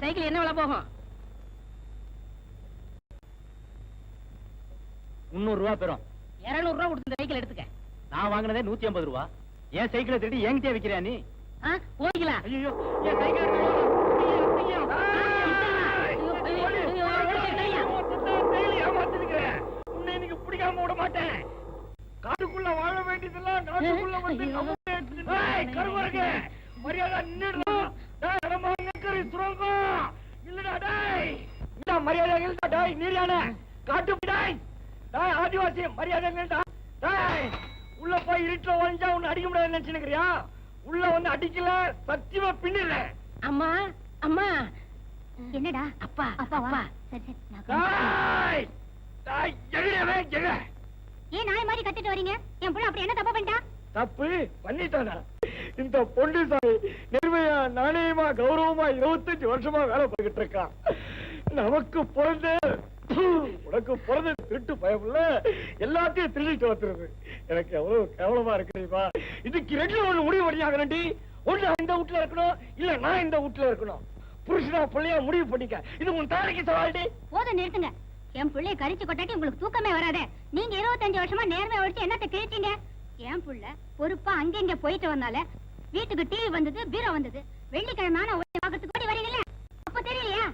Cycle என்ன விலை போகும்? 300 ரூபா பெறும். 200 ரூபா கொடுத்து சைக்கிள் எடுத்துக்க. நான் வாங்கினதே 150 ரூபா. ஏன் சைக்கிளை திருடி என்கிட்டே விக்கிறியா நீ? போய்களா? ஐயோ, என் சைக்கிள் உன்னை இன்னைக்கு பிடிக்காம விட மாட்டேன். காட்டுக்குள்ள வாழ வேண்டியதெல்லாம் காட்டுக்குள்ள வந்து கருவருங்க. மரியாதை நின்னுடா. இல்லடா டேய். மரியாதை இல்லடா டேய். நீரியான காட்டு டேய். டேய் ஆதிவாசி மரியாதை இல்லடா. டேய் உள்ள போய் இருட்டுல ஒளிஞ்சா உன்னை அடிக்க முடியாதுன்னு நினைச்சுக்கிறியா? உள்ள வந்து அடிக்கல சத்தியமா பின்னிடுற. அம்மா அம்மா. என்னடா? அப்பா அப்பாவா? சரி டேய் டேய் எங்கடவே எங்க? ஏன் நாய் மாதிரி கத்திட்டு வரீங்க? என் புள்ள அப்படி என்ன தப்பு பண்ணிட்டா? தப்பு பண்ணிட்டானா? இந்த பொண்ணு சாமி நிர்மையா நாணயமா கௌரவமா 25 வருஷமா வேலை பார்த்துட்டு இருக்கான். நமக்கு பிறந்த உனக்கு பிறந்த திருட்டு பயமுள்ள எல்லாத்தையும் திருடிட்டு வந்துருது. எனக்கு எவ்வளவு கேவலமா இருக்குறீங்களா? இதுக்கு 2 ஒண்ணு முடிவு பண்ணியாகண்டி. ஒண்ணு இந்த வீட்டுல இருக்கணும், இல்ல நான் இந்த வீட்டுல இருக்கணும். புருஷனா பிள்ளையா முடிவு பண்ணிக்க. இது உன் தாரைக்கு சவால்டி. போதும் நிறுத்துங்க. என் பிள்ளைய கரிச்சு கொட்டாட்டி உங்களுக்கு தூக்கமே வராதே. நீங்க 25 வருஷமா நேர்மையா ஒழிச்சு என்னத்தை கிழிச்சீங்க? என் புள்ள பொறுப்பா அங்க போயிட்டு வந்தால வீட்டுக்கு டிவி வந்தது, பீரோ வந்தது. வெள்ளிக்கிழமை பாக்கிறதுக்கு ஓடி வரீங்களே, அப்ப தெரியலையா?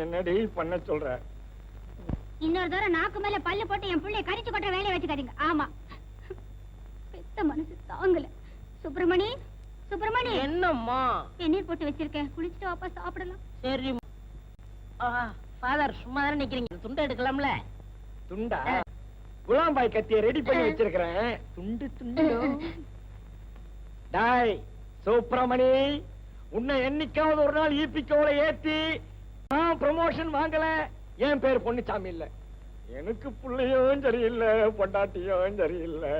என்னடி பண்ண சொல்ற? இன்னொரு தடவை நாக்கு மேல பல்லு போட்டு என் பிள்ளைய கரிச்சு கொட்ட வேலையை வச்சுக்காதீங்க. ஆமா, பெத்த மனசு தாங்கல. சுப்பிரமணி சுப்பிரமணி. என்னம்மா? வெந்நீர் போட்டு வச்சிருக்கேன், குளிச்சுட்டு வாப்பா சாப்பிடலாம். சரி ஃபாதர், சும்மா தானே நிக்கிறீங்க, துண்டை எடுக்கலாம்ல? துண்டா? குலாம்பாய் கத்திய ரெடி பண்ணி வச்சிருக்கிறேன். துண்டு துண்டு. டாய் சுப்பிரமணி, உன்னை என்னைக்காவது ஒரு நாள் ஈபிக்கோல ஏத்தி நான் ப்ரமோஷன் வாங்கல. என் பேர் பொன்னுச்சாமி இல்ல. எனக்கு புள்ளையும் சரியில்லை, பொண்டாட்டியும் சரியில்லை.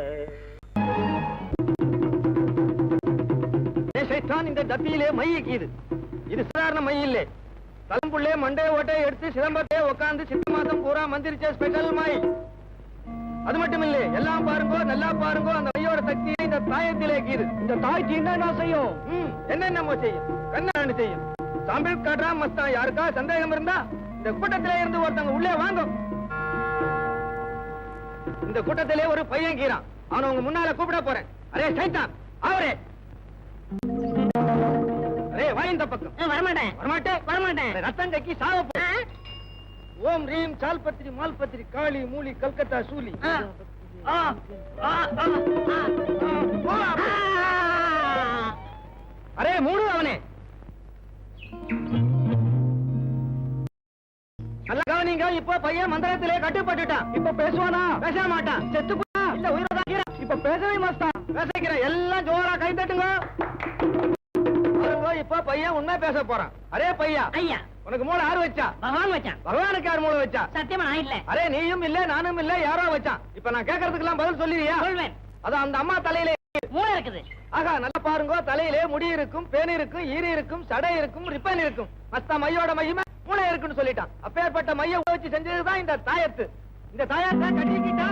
இந்த டப்பியிலே மையக்குது. இது சாதாரண மை இல்லை. தலம்புள்ளே மண்டே ஓட்டை எடுத்து சிதம்பரத்தை உட்கார்ந்து சித்த மாதம் பூரா மந்திரிச்ச ஸ்பெஷல் மை. அது மட்டும் இல்ல, எல்லாம் பாருங்க, நல்லா பாருங்க. அந்த மையோட சக்தியை இந்த தாயத்திலே கீது. இந்த தாய்ச்சி என்ன செய்யும்? என்னென்ன செய்யும்? கண்ணாண்டு செய்யும். சாம்பிள் காட்டுறா மஸ்தா. யாருக்கா சந்தேகம் இருந்தா இந்த கூட்டத்திலே இருந்து ஒருத்தவங்க உள்ளே வாங்க. இந்த கூட்டத்திலே ஒரு பையன் கீறான். அவனை உங்க முன்னால கூப்பிட போறேன். அரே சைத்தான், அவரே வாய் இந்த பக்கம். வரமாட்டேன் வரமாட்டேன் வரமாட்டேன். ரத்தம் கக்கி சாவ போ. ஓம் ரீம் சால்பத்திரி மால்பத்திரி காளி மூலி கல்கத்தா சூலி. அரே மூடு அவனே. நல்லா கவனிங்க. இப்ப பையன் மந்திரத்திலே கட்டுப்பட்டுட்டான். இப்ப பேசுவானா? பேச மாட்டான். செத்து போனா இல்ல உயிரோட. இப்ப பேசவே மாட்டான். பேசிக்கிறேன். எல்லாம் ஜோரா கை தட்டுங்க. இப்ப பையன் உண்மை பேச போறான். அரே பையா, ஐயா, உனக்கு மூளை யாரு வச்சா? பகவான் வச்சான். பகவானுக்கு யார் மூளை வச்சா? சத்தியமா நான் இல்ல. அரே நீயும் இல்ல, நானும் இல்ல, யாரோ வச்சான். இப்ப நான் கேட்கறதுக்கெல்லாம் பதில் சொல்லுவியா? சொல்வேன். அதான் அந்த அம்மா தலையிலே மூளை இருக்குது. ஆகா, நல்லா பாருங்க. தலையிலே முடி இருக்கும், பேன் இருக்கும், ஈரி இருக்கும், சடை இருக்கும், ரிப்பன் இருக்கும். மஸ்தா மையோட மையுமே மூளை இருக்குன்னு சொல்லிட்டான். அப்பேற்பட்ட மைய வச்சு செஞ்சதுதான் இந்த தாயத்து. இந்த தாயத்தை கட்டிக்கிட்டா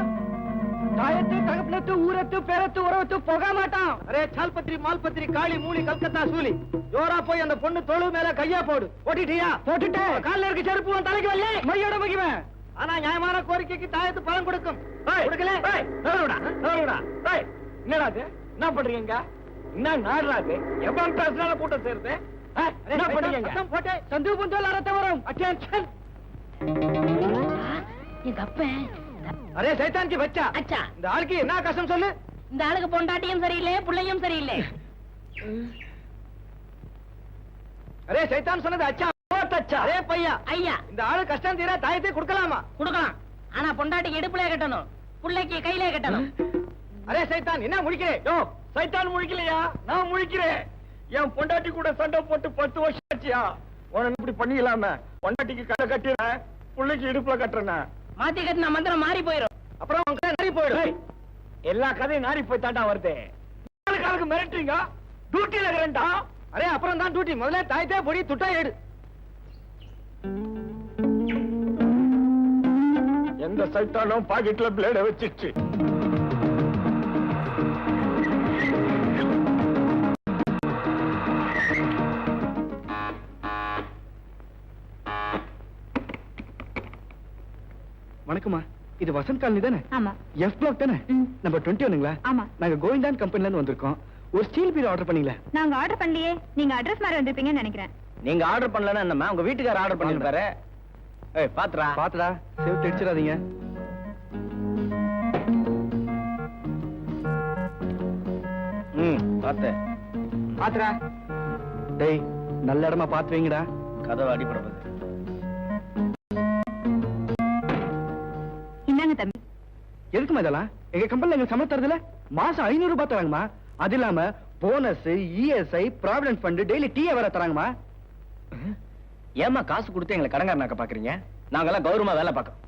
தாயத்து தகப்பனத்து ஊரத்து பேரத்து உறவத்து போக மாட்டான். அரே சால்பத்திரி மால்பத்திரி காளி மூலி கல்கத்தா சூலி. ஜோரா போய் அந்த பொண்ணு தொழு மேல கையா போடு. போட்டுட்டியா? போட்டுட்டு கால்ல இருக்க செருப்பு உன் தலைக்கு வரல. மையோட மகிமை. ஆனா நியாயமான கோரிக்கைக்கு தாயத்து பலன் கொடுக்கும். கொடுக்கல. என்னடா இது? என்ன பண்றீங்க? என்ன நாடுறாது? எவ்வளவு பேசினால கூட்டம் சேருது. என்ன பண்றீங்க? போட்டு சந்து புந்தோல் அரத்த வரும். அட்டென்ஷன். எங்க அப்பன். அரே சைத்தான் கி பச்சா. அச்சா, இந்த ஆளுக்கு என்ன கஷ்டம் சொல்லு. இந்த ஆளுக்கு பொண்டாட்டியும் சரியில்லை, பிள்ளையும் சரியில்லை. அரே சைத்தான் சொன்னது அச்சா. அரே பையா, ஐயா, இந்த ஆளு கஷ்டம் தீர தாயத்தை கொடுக்கலாமா? கொடுக்கலாம். ஆனா பொண்டாட்டிக்கு இடுப்புல கட்டணும், பிள்ளைக்கு கையில கட்டணும். அரே சைத்தான் என்ன முழிக்கிறே? யோ சைத்தான் முழிக்கலையா, நான் முழிக்கிறேன். என் பொண்டாட்டி கூட சண்டை போட்டு 10 வருஷம் ஆச்சியா. உனக்கு இப்படி பண்ணிக்கலாம? பொண்டாட்டிக்கு கடை கட்டிடுறேன், பிள்ளைக்கு இடுப்புல கட்டுறேன். மாத்தி கட்டினா மந்திரம் மாறி போயிடும். அப்புறம் உன் கதை நாரி போயிடும். எல்லா கதையும் நாரி போய் தாண்டா வருது. காலுக்கு மிரட்டுறீங்க. டியூட்டில இருக்கிறேன்டா. அரே அப்புறம் தான் டியூட்டி. முதல்ல தாயத்தே பொடி துட்டா ஏடு. எந்த சைத்தானும் பாக்கெட்ல பிளேட வச்சிருச்சு. வணக்கம்மா. இது வசந்த் காலனி தானே? ஆமா. எஃப் பிளாக் தானே? நம்பர் 21ங்களா? ஆமா. நாங்க கோவிந்தான் கம்பெனில இருந்து வந்திருக்கோம். ஒரு ஸ்டீல் பீரோ ஆர்டர் பண்ணீங்களா? நாங்க ஆர்டர் பண்ணலையே. நீங்க அட்ரஸ் மாதிரி வந்திருப்பீங்கன்னு நினைக்கிறேன். நீங்க ஆர்டர் பண்ணலன்னா என்னம்மா, உங்க வீட்டுக்காரர் ஆர்டர் பண்ணிருப்பாரு. ஏய் பாத்துடா. பாத்துடா, செவுத்து அடிச்சிடாதீங்க. பாத்து. பாத்துடா. டேய், நல்ல இடமா பாத்து வைங்கடா. கதவை அடிபடுறது. இந்தாங்க தம்பி. எதுக்குமா இதெல்லாம்? எங்க கம்பெனில எங்க சம்பளம் தரதுல மாசம் 500 ரூபாய் தராங்கம்மா. அது இல்லாம bonus, ESI, provident fund, daily tea வேற தராங்கம்மா. ஏமா காசு கொடுத்து எங்களை கடங்காரனாக்க பாக்குறீங்க? நாங்கெல்லாம் கௌரவமா வேலை பார்க்கறோம்.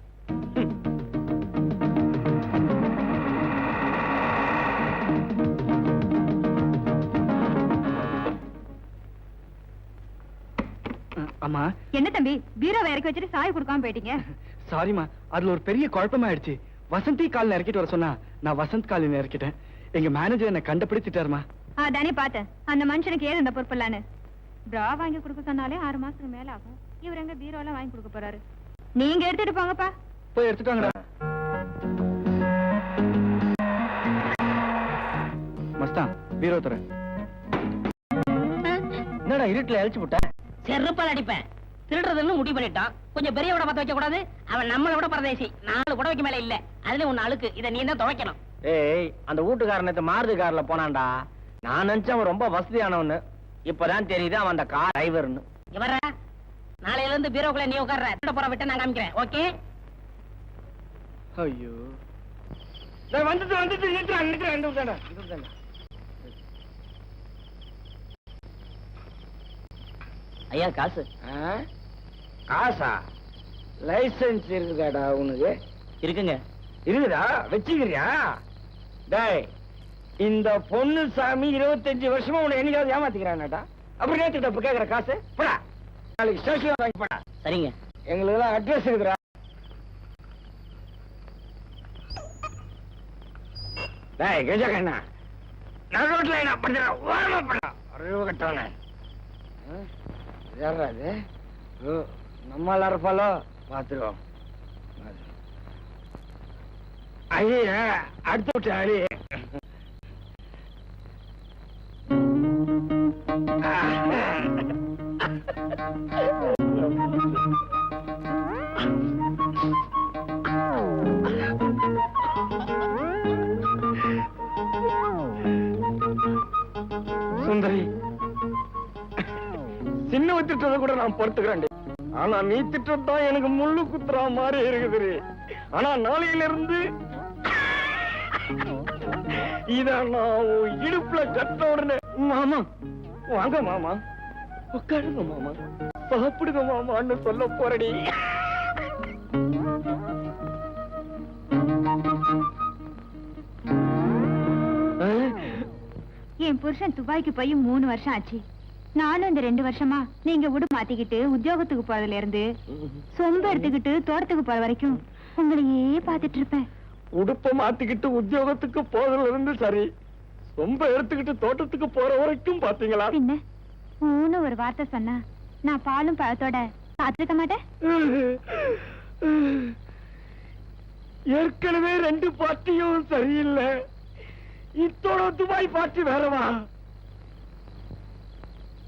அம்மா. என்ன தம்பி, பீரோவை இறக்கி வச்சுட்டு சாய் கொடுக்காம போயிட்டீங்க? சாரிமா, அதுல ஒரு பெரிய குழப்பமாயிடுச்சு. வசந்தி காலில் இறக்கிட்டு வர சொன்னா நான் வசந்த் காலில் இறக்கிட்டேன். எங்க மேனேஜர் என்ன கண்டுபிடிச்சிட்டாருமா. தானே பார்த்தேன். அந்த மனுஷனுக்கு ஏது இந்த பொறுப்பில்லான்னு. பிரா வாங்கி கொடுக்க சொன்னாலே 6 மாசத்துக்கு மேல ஆகும். இவர் எங்க பீரோ எல்லாம் வாங்கி கொடுக்க போறாரு? நீங்க எடுத்துட்டு போங்கப்பா. போய் எடுத்துட்டு வாங்கடா. மஸ்தான், பீரோ தர. என்னடா இருட்டுல அழிச்சு விட்ட? செருப்பால் அடிப்பேன். திருடுறதுன்னு முடிவு பண்ணிட்டான். கொஞ்சம் பெரிய விட பார்த்து வைக்க கூடாது. அவன் நம்மளை விட பரதேசி. 4 புடவைக்கு மேல இல்ல. அதுல ஒண்ணு அழுக்கு. இதை நீ தான் துவைக்கணும். ஏய், அந்த வீட்டுக்காரனத்து மாருதி கார்ல போனான்டா. நான் நினைச்சேன் அவன் ரொம்ப வசதியானவன்னு. இப்பதான் தெரியுது அவன் அந்த கார் டிரைவர்னு. இவர நாளையில இருந்து பீரோக்குள்ள நீ உட்கார்ற. திருட போற விட்டு நான் காமிக்கிறேன். ஓகே? ஐயோ, வந்துட்டு ஐயா காசு. காசா? லைசன்ஸ் இருக்குதாடா உனக்கு? இருக்குங்க. இருக்குதா? வச்சுக்கிறியா? டேய், இந்த பொண்ணு சாமி 25 வருஷமா உன்னை என்னைக்காவது ஏமாத்திக்கிறானடா. அப்புறம் நேத்துக்கிட்ட இப்ப கேக்குற காசு போடா. நாளைக்கு ஸ்டேஷன் வாங்கி போடா. சரிங்க. எங்களுக்கு எல்லாம் அட்ரஸ் இருக்குதுடா. டேய் கஜகண்ணா, நடுரோட்ல என்ன பண்ற? ஓரமா பண்ணா அறிவு கட்டவன. யாரா இது? நம்மள இருப்பாலோ? பாத்துருவோம். ஐய, அடுத்து விட்டு அடி. சுந்தரி, சின்ன திட்டத்தை கூட நான் பொறுத்துக்கிறேன். ஆனா நீ திட்டம் எனக்கு முள்ளு குத்துறா மாதிரி இருக்குது. ஆனா நாளையில இருந்து இத நான் இடுப்புல கட்ட உடனே, மாமா வாங்க மாமா, உட்காருங்க மாமா, சாப்பிடுங்க மாமான்னு சொல்ல போறடி. என் புருஷன் துபாய்க்கு போய் 3 வருஷம் ஆச்சு. நானும் இந்த 2 வருஷமா நீங்க உடு மாத்திக்கிட்டு உத்தியோகத்துக்கு போறதுல இருந்து சொம்ப எடுத்துக்கிட்டு தோட்டத்துக்கு போற வரைக்கும் உங்களையே பாத்துட்டு இருப்பேன். உடுப்ப மாத்திக்கிட்டு உத்தியோகத்துக்கு போறதுல இருந்து சரி, சொம்ப எடுத்துக்கிட்டு தோட்டத்துக்கு போற வரைக்கும் பாத்தீங்களா? பின்ன ஊன்னு ஒரு வார்த்தை சொன்னா நான் பாலும் பழத்தோட காத்திருக்க மாட்டேன். ஏற்கனவே 2 பார்ட்டியும் சரியில்லை. இத்தோட துபாய் பார்ட்டி வேறவா?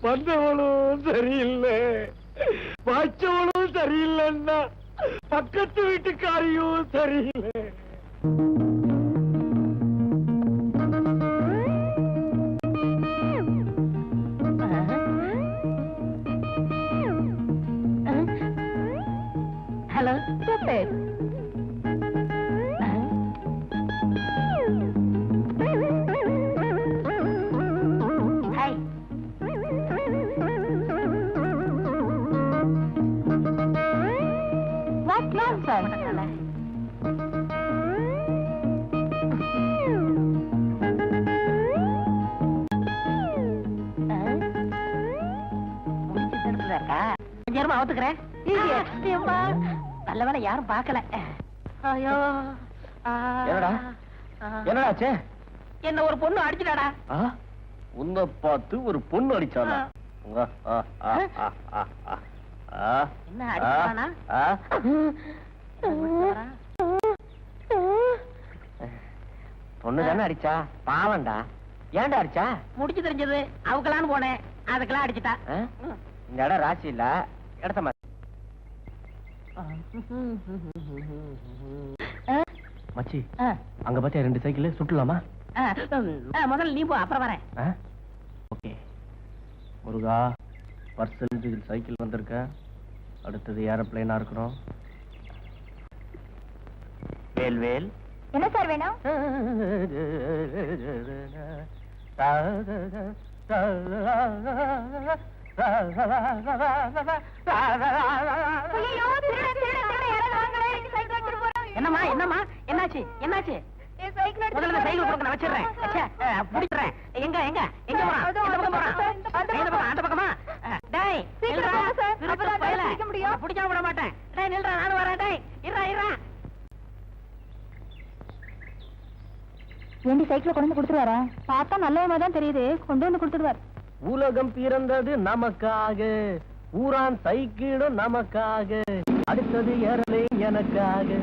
வந்தவளும் சரியில்லை, பாய்ச்சவளும் சரியில்லைன்னா பக்கத்து வீட்டுக்காரியும் சரியில்லை. ஹலோ. ஹாய். What nonsense. கொஞ்சம் அவுத்துக்கிறேன். நல்ல வேலை யாரும் பார்க்கல. ஐயோ, என்னடா என்னடாச்சே? என்ன ஒரு பொண்ணு அடிச்சுடாடா. உன்னை பார்த்து ஒரு பொண்ணு அடிச்சானா? என்ன அடிச்சானா? பொண்ணு தானே அடிச்சா, பாவம்டா. ஏன்டா அடிச்சா? முடிச்சு தெரிஞ்சது அவக்கலான்னு போனேன், அதுக்கெல்லாம் அடிச்சுட்டா. இந்த இடம் ராசி இல்ல, இடத்த மாதிரி. மச்சி, அங்க பாத்தியா 2 சைக்கிள் சுட்டலாமா? முதல்ல நீ போ, அப்புறம் வரேன். ஓகே. முருகா, பர்சல் சைக்கிள் வந்திருக்க, அடுத்தது ஏரோப்ளேனா இருக்கணும். வேல் என்ன சார் வேணும்? என்னம்மா என்னம்மா என்னாச்சு என்னாச்சு? முதல்ல சைக்கிள் கொடுக்க நான் வச்சிடுறேன். பிடிக்கிறேன். எங்க எங்க எங்க போறான்? இந்த பக்கம் போறான். இந்த பக்கம், அந்த பக்கமா? டேய் நில்றா. பிடிக்காம விட மாட்டேன். டேய் நில்றா, நானும் வரேன். டேய் இருறா இருறா. ஏண்டி சைக்கிள் கொண்டு வந்து கொடுத்துருவாரா? பார்த்தா நல்லவமா தான் தெரியுது, கொண்டு வந்து கொடுத்துடுவார். உலகம் பிறந்தது நமக்காக, ஊரான் சைக்கிளும் நமக்காக, அடுத்தது ஏறலே எனக்காக.